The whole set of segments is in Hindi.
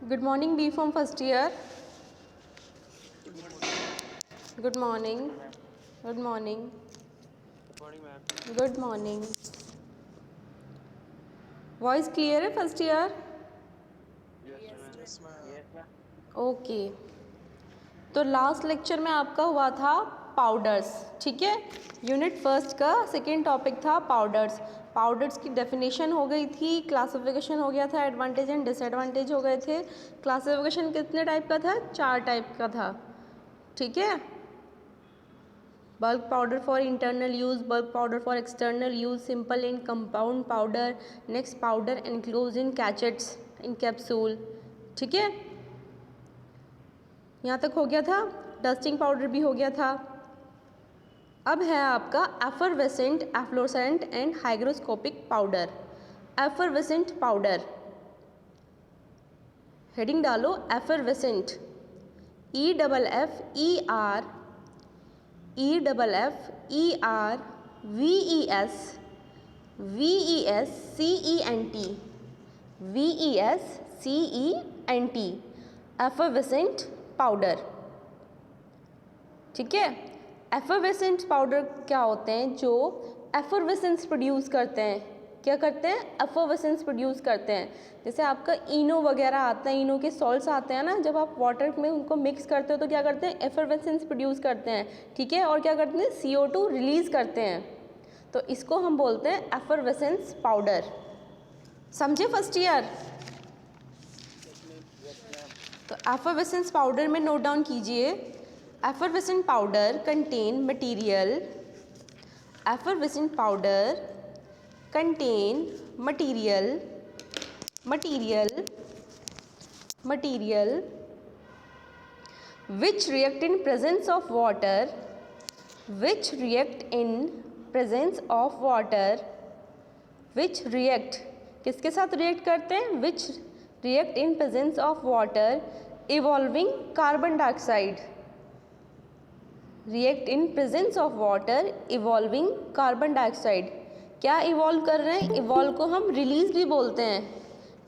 Good morning, B from first year. Good morning. Good morning. Good morning ma'am. Good morning. Voice clear है first year? Yes ma'am. Okay. तो लास्ट लेक्चर में आपका हुआ था पाउडर्स, ठीक है। यूनिट फर्स्ट का सेकेंड टॉपिक था पाउडर्स। पाउडर्स की डेफिनेशन हो गई थी, क्लासिफिकेशन हो गया था, एडवांटेज एंड डिसएडवांटेज हो गए थे। क्लासिफिकेशन कितने टाइप का था? 4 टाइप का था, ठीक है। bulk powder for internal use, bulk powder for external use, simple and compound powder, next powder enclosed in sachets in capsule, ठीक है। यहाँ तक हो गया था। डस्टिंग पाउडर भी हो गया था। अब है आपका effervescent, efflorescent and hygroscopic powder. Effervescent powder, heading डालो एफरवेसेंट, EFFERVESCENT एफरवेसेंट पाउडर, ठीक है। एफरवेसेंट पाउडर क्या होते हैं? जो एफरवेसेंस प्रोड्यूस करते हैं। क्या करते हैं? एफरवेसेंस प्रोड्यूस करते हैं। जैसे आपका इनो वगैरह आता है, इनो के सॉल्ट्स आते हैं ना, जब आप वाटर में उनको मिक्स करते हो तो क्या करते हैं? एफरवेसेंस प्रोड्यूस करते हैं, ठीक है। और क्या करते हैं? CO2 रिलीज करते हैं। तो इसको हम बोलते हैं एफरवेसेंस पाउडर। समझे फर्स्ट ईयर? तो एफरवेसेंस पाउडर में नोट डाउन कीजिए। Effervescent powder contain material, effervescent powder contain material which react in presence of water, which react in presence of water, which react किसके साथ रिएक्ट करते हैं? which react in presence of water evolving carbon dioxide, react in presence of water evolving carbon dioxide। क्या इवॉल्व कर रहे हैं? इवॉल्व को हम रिलीज भी बोलते हैं।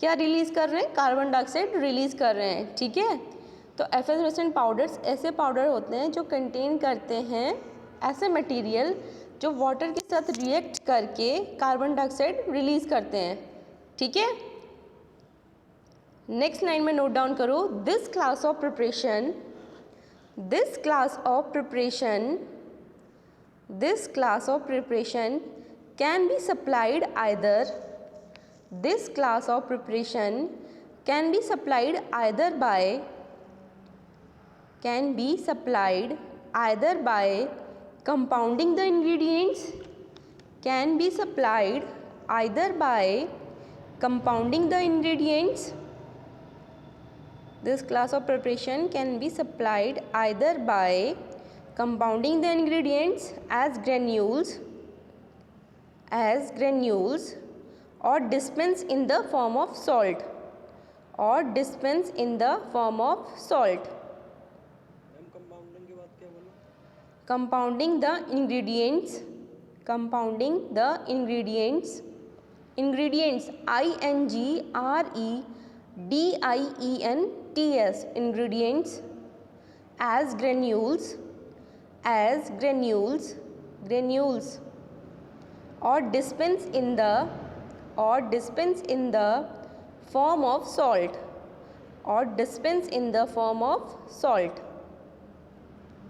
क्या रिलीज कर रहे हैं? कार्बन डाइऑक्साइड रिलीज कर रहे हैं, ठीक है। तो एफरवेसेंट पाउडर्स ऐसे पाउडर होते हैं जो कंटेन करते हैं ऐसे मटेरियल जो वाटर के साथ रिएक्ट करके कार्बन डाइऑक्साइड रिलीज करते हैं, ठीक है। नेक्स्ट लाइन में नोट डाउन करो। This class of preparation can be supplied either by compounding the ingredients, this class of preparation can be supplied either by compounding the ingredients as granules or dispense in the form of salt, ma'am compounding के बाद क्या बोला? compounding the ingredients, ingredients as granules or dispense in the form of salt,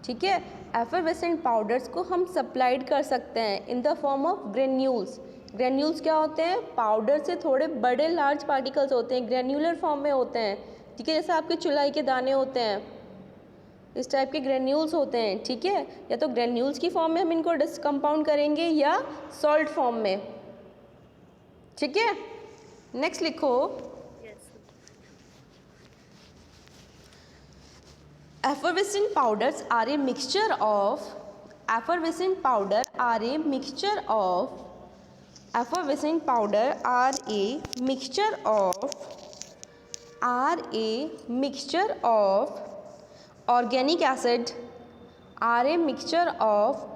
ठीक है। एफरवेसेंट पाउडर्स को हम सप्लाइड कर सकते हैं in the form of granules. Granules क्या होते हैं? पाउडर से थोड़े बड़े लार्ज पार्टिकल्स होते हैं, ग्रेन्यूलर फॉर्म में होते हैं, ठीक है। जैसे आपके चुलाई के दाने होते हैं, इस टाइप के ग्रेन्यूल्स होते हैं, ठीक है। या तो ग्रेन्यूल्स की फॉर्म में हम इनको डिस्कम्पाउंड करेंगे या सॉल्ट फॉर्म में, ठीक है। नेक्स्ट लिखो। Effervescent powders are a mixture of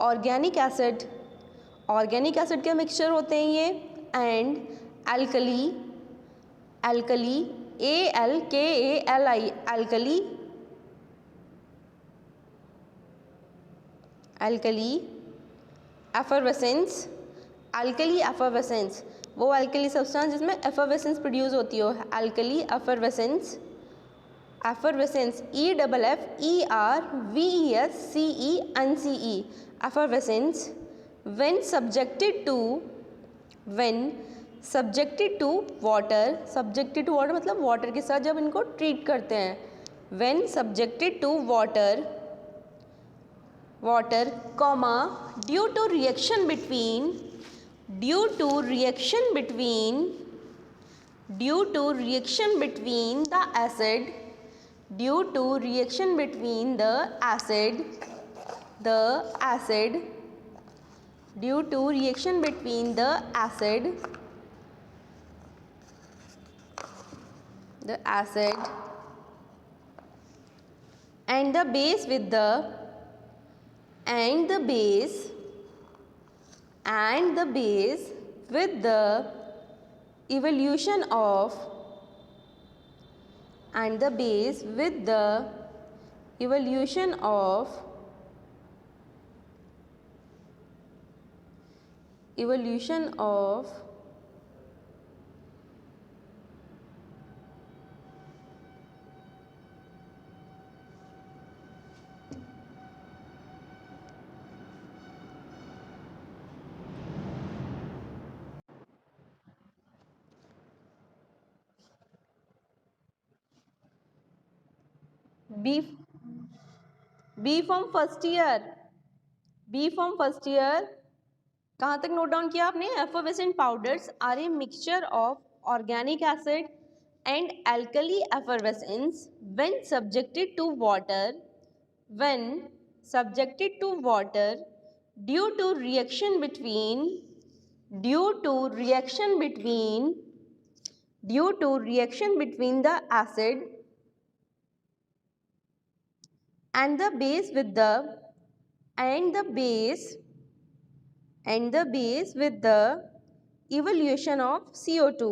organic acid, organic acid के मिक्सचर होते हैं ये, and alkali ALKALI, alkali, alkali effervescence, alkali effervescence, वो alkali substance जिसमें effervescence produce होती हो, alkali effervescence, effervescence, EFFERVESCENCE, effervescence, when subjected to water, subjected to water मतलब water के साथ जब इनको treat करते हैं, when subjected to water, comma, due to reaction between the acid, and the base with the evolution of B pharm first year कहाँ तक नोट डाउन किया आपने? Effervescent powders are a mixture of organic acid and alkali effervescence when subjected to water due to reaction between the acid and the base with the evolution of CO2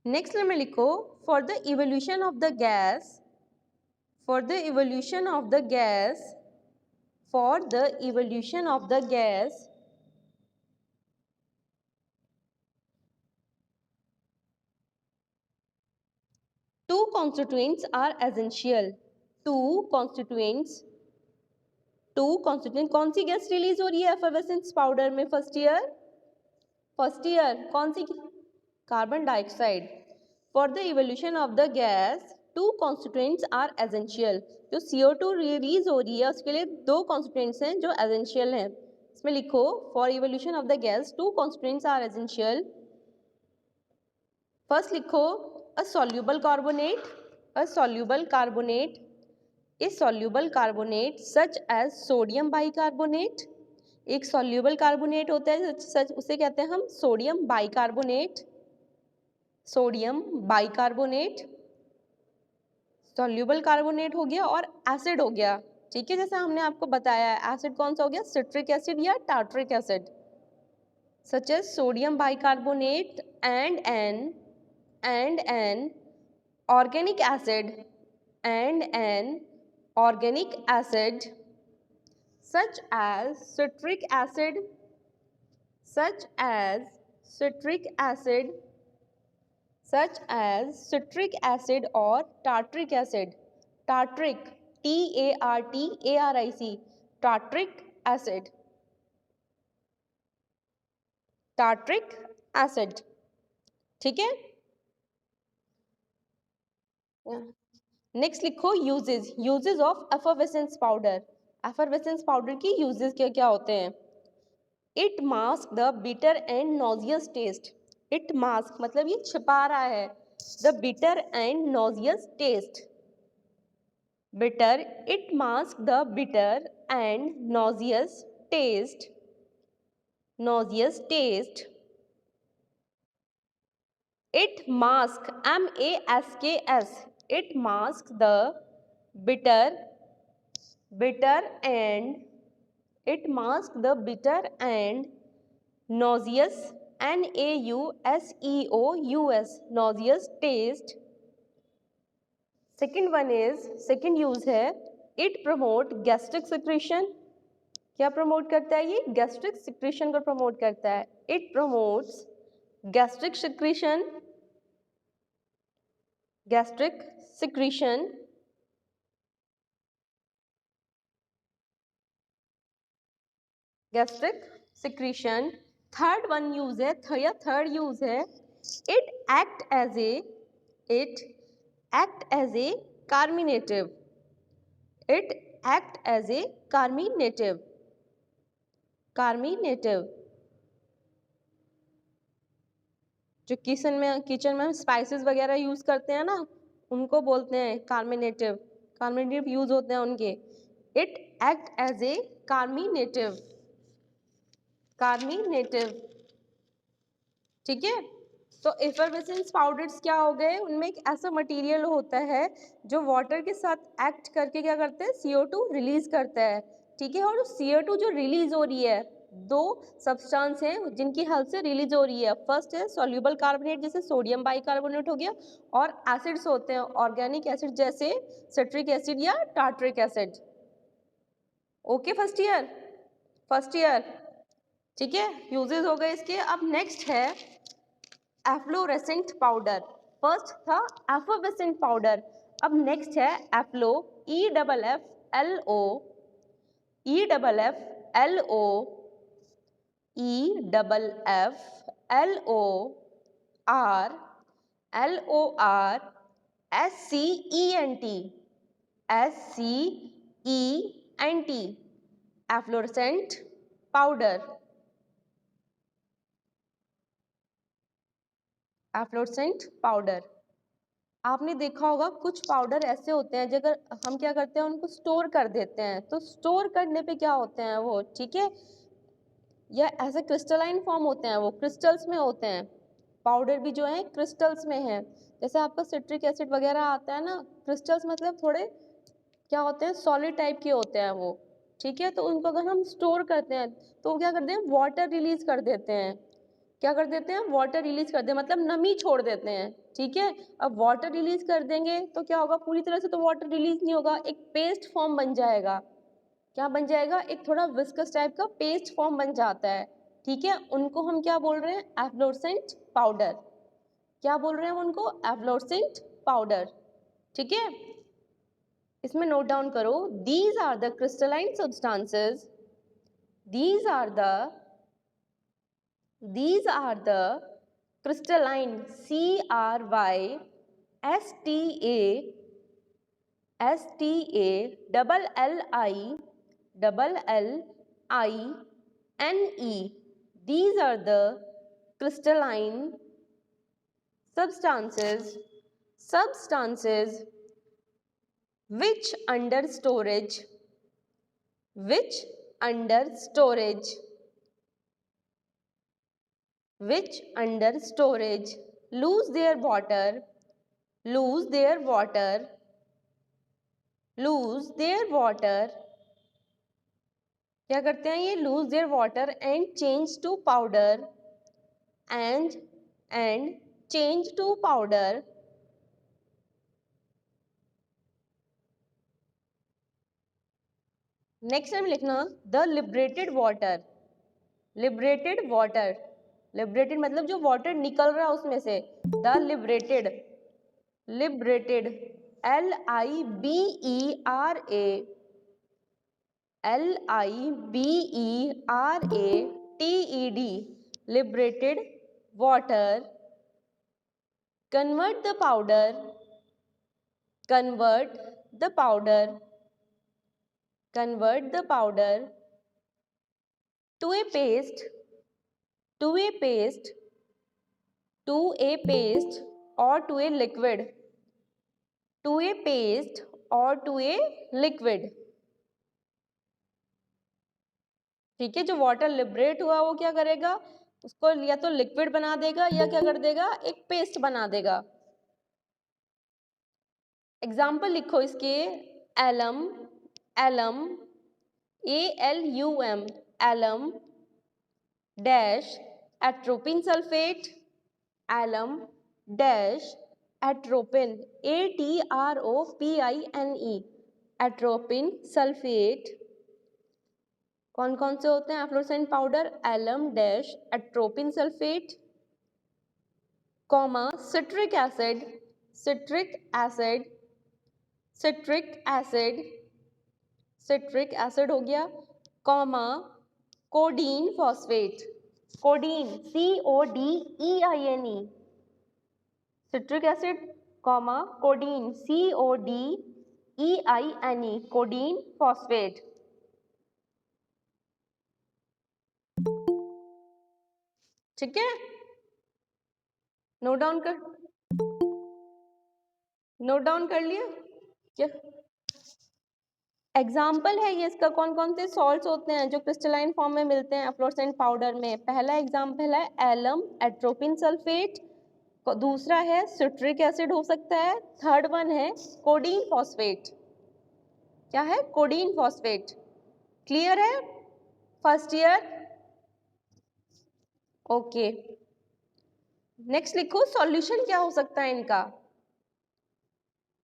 next में लिखो for the evolution of the gas two constituents are essential. कौन सी गैस रिलीज हो रही है एफर्वेसेंस पाउडर में फर्स्ट ईयर कौन सी? Carbon dioxide. For the evolution of the gas two constituents are essential. जो CO2 रिलीज हो रही है उसके लिए दो कॉन्स्टिट्यूएंट्स हैं जो एसेंशियल हैं. इसमें लिखो for evolution of the gas two constituents are essential. First लिखो a soluble carbonate such as sodium bicarbonate. एक soluble carbonate होता है सच उसे कहते हैं हम सोडियम बाइकार्बोनेट. soluble carbonate हो गया और एसिड हो गया. ठीक है, जैसे हमने आपको बताया है एसिड कौन सा हो गया? सिट्रिक एसिड या tartaric acid. such as sodium bicarbonate and an organic acid such as citric acid or tartric acid. tartric tartric acid. ठीक है. नेक्स्ट लिखो uses of effervescence powder. Effervescence powder की यूजेस क्या क्या होते हैं? It mask the bitter and nauseous taste. It mask मतलब ये छिपा रहा है the bitter and nauseous taste. It mask the bitter and nauseous taste. It masks, MASKS, it masks the bitter bitter and, it masks the bitter and nauseous, nauseous, nauseous taste. Second one is, second use है, it promote gastric secretion. क्या प्रमोट करता है ये? गैस्ट्रिक सिक्रीशन को प्रमोट करता है. It promotes gastric secretion, gastric secretion. Gastric secretion. Third one use है, थर्ड यूज है, it act as a carminative. It act as a carminative. Carminative जो किचन में हम स्पाइसेस वगैरह यूज करते हैं ना, उनको बोलते हैं कार्मिनेटिव. कार्मिनेटिव यूज होते हैं उनके. It act as a carminative. Carminative. ठीक है. तो एफरवेसेंस पाउडर्स क्या हो गए? उनमें एक ऐसा मटेरियल होता है जो वाटर के साथ एक्ट करके क्या करते हैं? CO2 रिलीज करता है. ठीक है. और CO2 जो रिलीज हो रही है, दो सब्सटेंस हैं जिनकी हेल्प से रिलीज हो रही है. फर्स्ट है सॉल्युबल कार्बोनेट, जैसे सोडियम बाइकार्बोनेट हो गया, और एसिड्स होते हैं ऑर्गेनिक एसिड जैसे सिट्रिक एसिड या tartaric acid. Okay first year. ठीक है. यूजेस हो गए इसके. अब नेक्स्ट है एफ्लोरेसेंट पाउडर. फर्स्ट था एफर्वेसेंट पाउडर. अब नेक्स्ट है एफ्लो, EFFLO, SCENT, efflorescent powder. Efflorescent powder. आपने देखा होगा कुछ पाउडर ऐसे होते हैं, अगर हम क्या करते हैं उनको स्टोर कर देते हैं, तो स्टोर करने पे क्या होते हैं वो, ठीक है, या ऐसे क्रिस्टलाइन फॉर्म होते हैं, वो क्रिस्टल्स में होते हैं. पाउडर भी जो है क्रिस्टल्स में है. जैसे आपका सिट्रिक एसिड वगैरह आता है ना, क्रिस्टल्स मतलब थोड़े क्या होते हैं, सॉलिड टाइप के होते हैं वो. ठीक है. तो उनको अगर हम स्टोर करते हैं तो क्या करते हैं, वाटर रिलीज कर देते हैं. क्या कर देते हैं? वाटर रिलीज कर दें, मतलब नमी छोड़ देते हैं. ठीक है. अब वाटर रिलीज कर देंगे तो क्या होगा, पूरी तरह से तो वाटर रिलीज नहीं होगा, एक पेस्ट फॉर्म बन जाएगा. क्या बन जाएगा? एक थोड़ा विस्कस टाइप का पेस्ट फॉर्म बन जाता है. ठीक है. उनको हम क्या बोल रहे हैं? Efflorescent powder. क्या बोल रहे हैं उनको? Efflorescent powder. ठीक है. इसमें नोट डाउन करो, these are the crystalline substances, these are the crystalline, CRYSTALLINE. These are the crystalline substances which under storage lose their water क्या करते हैं ये? lose their water and change to powder and change to powder. Next time लिखना द लिबरेटेड वाटर. लिबरेटेड मतलब जो वाटर निकल रहा है उसमें से. The liberated LIBERATED, liberated water. Convert the powder to a paste or to a liquid. ठीक है. जो वाटर लिबरेट हुआ वो क्या करेगा, उसको या तो लिक्विड बना देगा या क्या कर देगा, एक पेस्ट बना देगा. एग्जाम्पल लिखो इसके. Alum, alum, ALUM, alum dash atropine sulfate, alum dash atropine, ATROPINE, atropine sulfate। कौन कौन से होते हैं efflorescent powder? Alum dash atropine sulphate, comma citric acid, citric acid, citric acid, citric acid हो गया, comma codeine phosphate, codeine CODEINE, citric acid comma codeine CODEINE, codeine phosphate. ठीक है, नोट डाउन कर लिया क्या? एग्जाम्पल है ये इसका, कौन कौन से सॉल्ट्स होते हैं जो क्रिस्टलाइन फॉर्म में मिलते हैं एफ्लोरेसेंट पाउडर में। पहला एग्जाम्पल है एलम एट्रोपिन सल्फेट, दूसरा है सिट्रिक एसिड हो सकता है, थर्ड वन है कोडीन फॉस्फेट। क्या है? Codeine phosphate. क्लियर है फर्स्ट ईयर? ओके, नेक्स्ट लिखो सॉल्यूशन क्या हो सकता है इनका।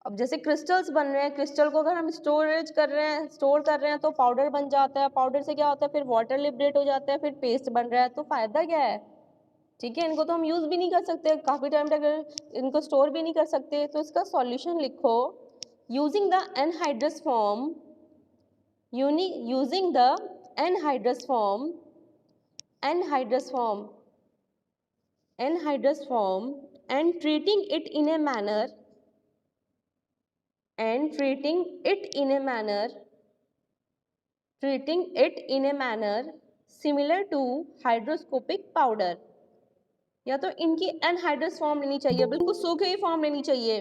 अब जैसे क्रिस्टल्स बन रहे हैं, क्रिस्टल को अगर हम स्टोर कर रहे हैं तो पाउडर बन जाता है, पाउडर से क्या होता है फिर वाटर लिबरेट हो जाता है, फिर पेस्ट बन रहा है, तो फायदा क्या है? ठीक है, इनको तो हम यूज भी नहीं कर सकते, काफी टाइम तक इनको स्टोर भी नहीं कर सकते, तो इसका सॉल्यूशन लिखो using the anhydrous form, using the anhydrous form, anhydrous form, anhydrous form and treating it in a manner, and treating it in a manner similar to hygroscopic powder। या तो इनकी एनहाइड्रस फॉर्म लेनी चाहिए, बिल्कुल सूखी हुई फॉर्म लेनी चाहिए।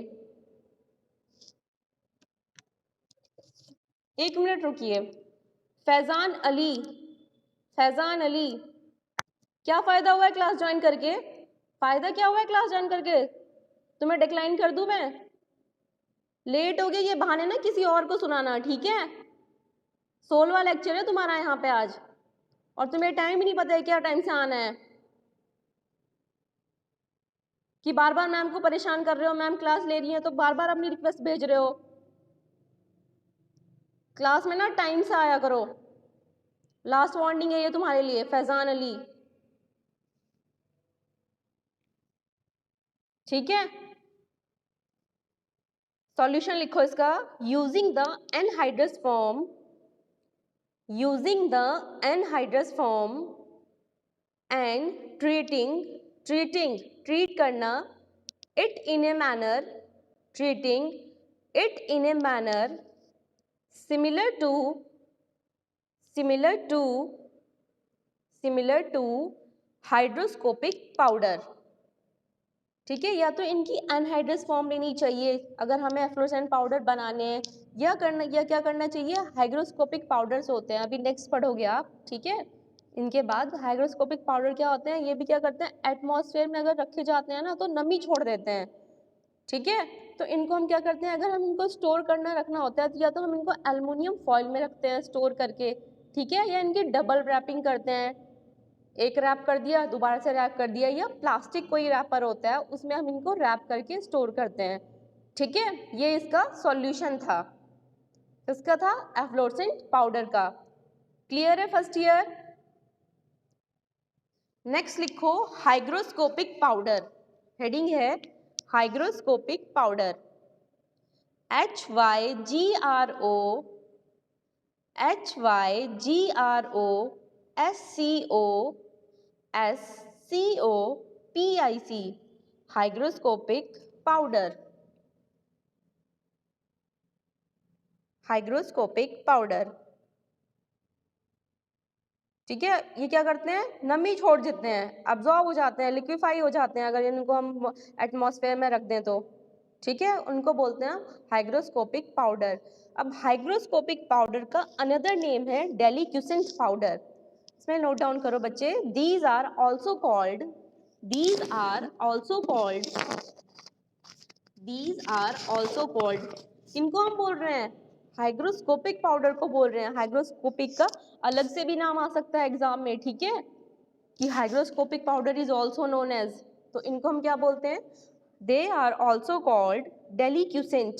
एक मिनट रुकिए, फैजान अली, फैजान अली, क्या फायदा हुआ है क्लास ज्वाइन करके? फायदा क्या हुआ है क्लास ज्वाइन करके? तुम्हें डिक्लाइन कर दूं मैं? लेट हो गया ये बहाने ना किसी और को सुनाना, ठीक है? 16वां लेक्चर है तुम्हारा यहाँ पे आज, और तुम्हें टाइम ही नहीं पता है क्या टाइम से आना है, कि बार बार मैम को परेशान कर रहे हो, मैम क्लास ले रही है तो बार बार अपनी रिक्वेस्ट भेज रहे हो। क्लास में ना टाइम से आया करो। लास्ट वार्निंग है ये तुम्हारे लिए फैजान अली, ठीक है? सॉल्यूशन लिखो इसका, using the anhydrous form, using the anhydrous form and treat करना, it in a manner, treating it in a manner similar to hydroscopic powder. ठीक है, या तो इनकी एनहाइड्रस फॉर्म लेनी चाहिए अगर हमें एफ्लोरेसेंट पाउडर बनाने हैं, या क्या करना चाहिए, हाइग्रोस्कोपिक पाउडर्स होते हैं, अभी नेक्स्ट पढ़ोगे आप, ठीक है? इनके बाद हाइग्रोस्कोपिक पाउडर क्या होते हैं, ये भी क्या करते हैं, एटमॉस्फेयर में अगर रखे जाते हैं ना तो नमी छोड़ देते हैं, ठीक है? तो इनको हम क्या करते हैं, अगर हम इनको स्टोर करना रखना होता है तो या तो हम इनको एल्युमिनियम फॉइल में रखते हैं स्टोर करके, ठीक है, या इनकी डबल रैपिंग करते हैं, एक रैप कर दिया दोबारा से रैप कर दिया, या प्लास्टिक कोई रैपर होता है उसमें हम इनको रैप करके स्टोर करते हैं, ठीक है? ये इसका सॉल्यूशन था, इसका था एफ्लोरेसेंट पाउडर का। क्लियर है फर्स्ट ईयर? नेक्स्ट लिखो हाइग्रोस्कोपिक पाउडर, हेडिंग है hygroscopic powder, HYGROSCOPIC, hygroscopic powder, hygroscopic powder, ठीक है? ये क्या करते हैं, नमी छोड़ देते हैं, अब्जॉर्ब हो जाते हैं, लिक्विफाई हो जाते हैं अगर इनको हम एटमॉस्फेयर में रख दें तो, ठीक है? उनको बोलते हैं हाइग्रोस्कोपिक पाउडर। अब हाइग्रोस्कोपिक पाउडर का अनदर नेम है डेलिक्यूसेंट पाउडर, इसमें नोट डाउन करो बच्चे, दीज आर ऑल्सो कॉल्ड इनको हम बोल रहे हैं हाइग्रोस्कोपिक पाउडर को बोल रहे हैं। हाइग्रोस्कोपिक का अलग से भी नाम आ सकता है एग्जाम में, ठीक है, कि hygroscopic powder is also known as, तो इनको हम क्या बोलते हैं? They are also called deliquescent,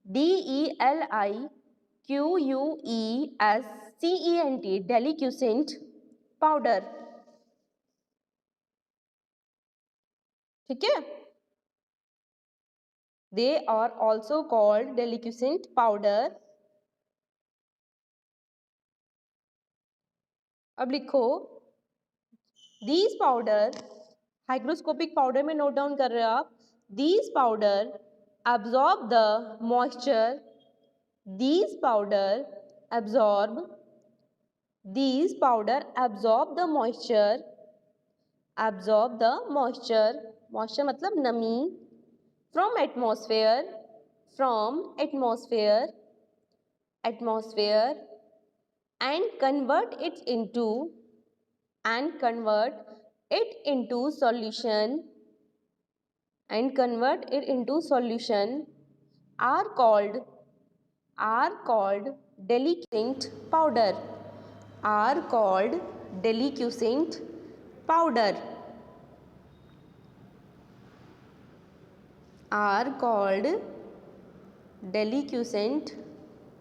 DELI QUESCENT, DELIQUESCENT, deliquescent powder, ठीक है। They are also called deliquescent powder. अब लिखो दीज पाउडर, हाइग्रोस्कोपिक पाउडर में नोट डाउन कर रहे हो आप, these powder absorb the moisture, these powder absorb the moisture, moisture मतलब नमी, from atmosphere and convert it into solution are called delicusent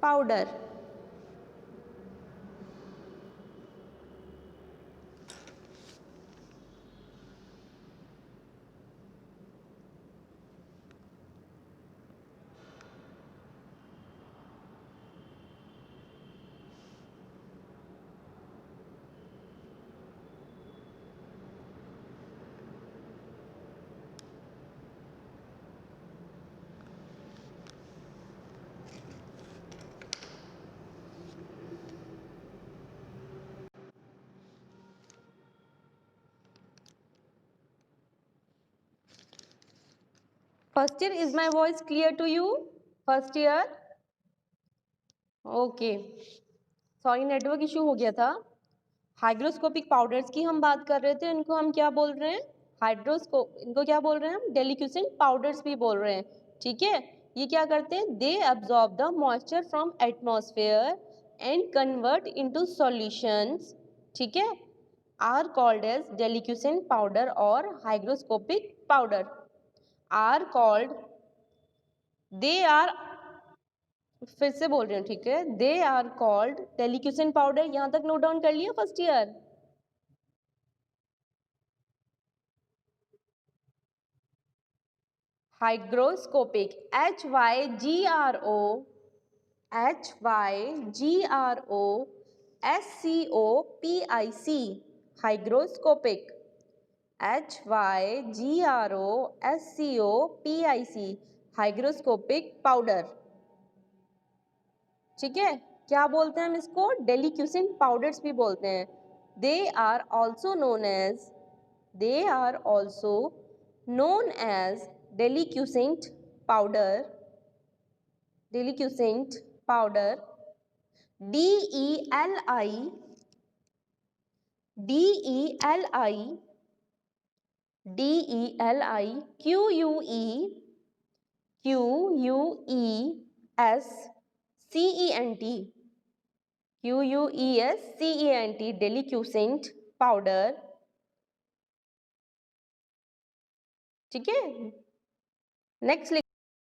powder, First year, is my voice clear to you? First year? Okay, sorry network issue हो गया था। हाइग्रोस्कोपिक पाउडर्स की हम बात कर रहे थे, इनको हम क्या बोल रहे हैं? इनको क्या बोल रहे हैं हम? डेलिक्यूसेंट पाउडर्स भी बोल रहे हैं, ठीक है। ये क्या करते हैं? They absorb the moisture from atmosphere and convert into solutions, ठीक है, are called as deliquescent powder और hygroscopic powder are called, they are, फिर से बोल रही हूँ, ठीक है, they are called deliquescent powder. यहां तक नोट डाउन कर लिया first year? Hygroscopic, HYGROSCOPIC, hygroscopic, HYGROSCOPIC, hygroscopic powder, ठीक है। क्या बोलते हैं हम इसको? डेलिक्यूसेंट पाउडर्स भी बोलते हैं। They are also known as deliquescent powder, QUESCENT, deliquescent powder, ठीक है। नेक्स्ट